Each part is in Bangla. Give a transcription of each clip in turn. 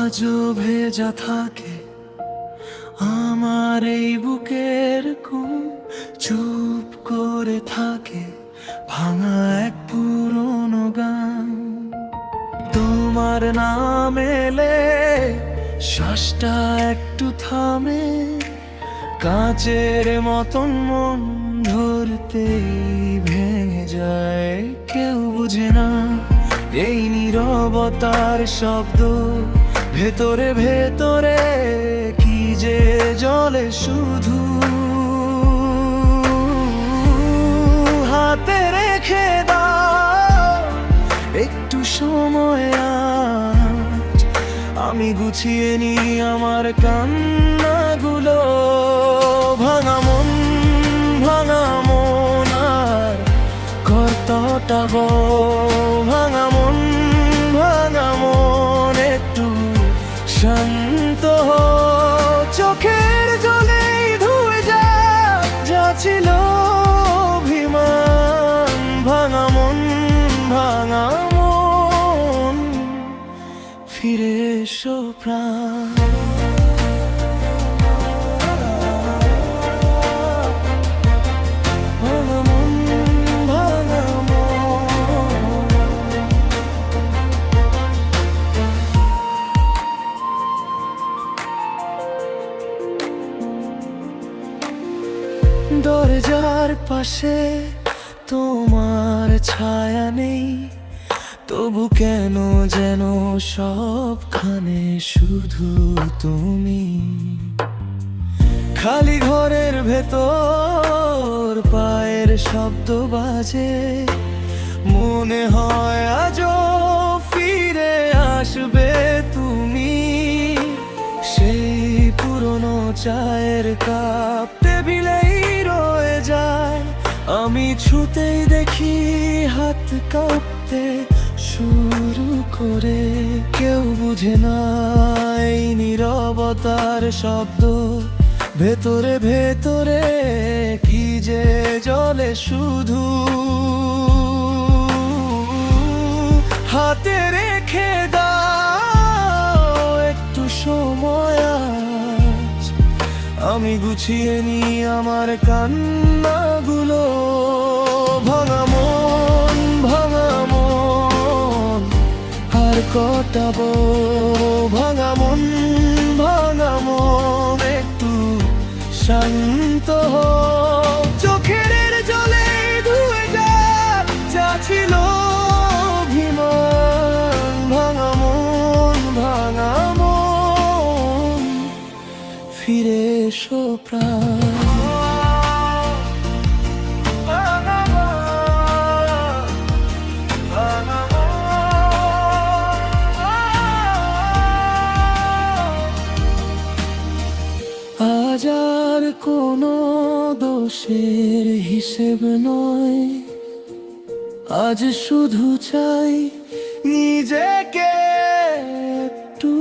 আজও ভেজা থাকে আমার এই বুকের ঘুম, চুপ করে থাকে ভাঙা এক পুরনো গান। তোমার নাম এলে শ্বাসটা একটু থামে, কাঁচের মতন মন ধরতেই ভেঙে যায়। কেউ বুঝে না এই নীরবতার শব্দ, ভেতরে ভেতরে কি যে জ্বলে শুধু। হাতে রেখে দাও একটু সময় আজ, আমি গুছিয়ে নি আমার কান্নাগুলো। ভাঙা মন আর কতটা গো, ভাঙা মন একটু শান্ত হো। চোখের জলে ধুয়ে যা ছিল অভিমান। ভাঙা মন ফিরে এসো প্রাণ। দরজার পাশে তোমার ছায়া নেই, তবু কেন যেন সবখানে শুধু তুমি। খালি ঘরের ভেতর পায়ের শব্দ বাজে, মনে হয় আজও ফিরে আসবে তুমি। সেই পুরনো চায়ের কাপ টেবিলেই রয়ে যায়, আমি ছুতেই দেখি হাত কাঁপতে শুরু করে। কেউ বুঝে না এই নীরবতার শব্দ, ভেতরে ভেতরে কি যে জ্বলে শুধু। হাতে রেখে দাও একটু সময় আজ, আমি গুছিয়ে নি আমার কান্নাগুলো। ভাঙা মন আর কটাবো, ভাঙা মন একটু শান্ত হো। চোখের জলে ধুয়ে যা ছিল অভিমান। ভাঙা মন ফিরে এসো প্রাণ। আজ আর কোনো দোষের হিসেব নয়, আজ শুধু চাই নিজেকে একটু।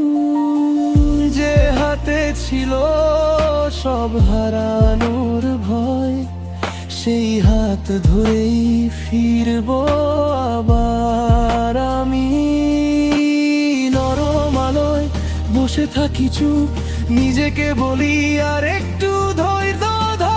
যে হাতে ছিল সব হারানোর ভয়, সেই হাত ধরেই ফিরবো আবার আমি। নরম আলোয় বসে থাকি চুপ, নিজেকে বলি আর একটু ধৈর্য ধর।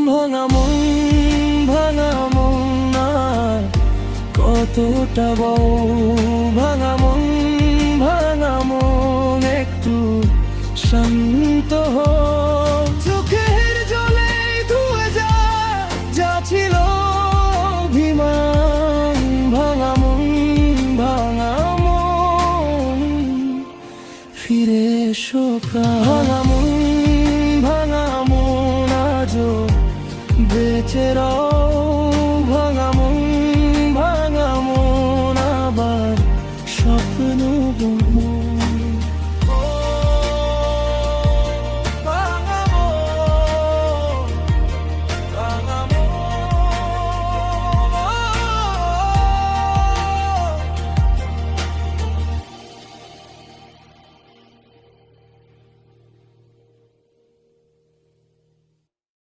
ভাঙা মন আর কতটা বউ। ভাঙা মন একটু শান্ত হো। চোখের জলে ধুয়ে যা ছিল অভিমান। ভাঙা মন ফিরে এসো প্রাণ। ভাঙা মন আজও বেঁচে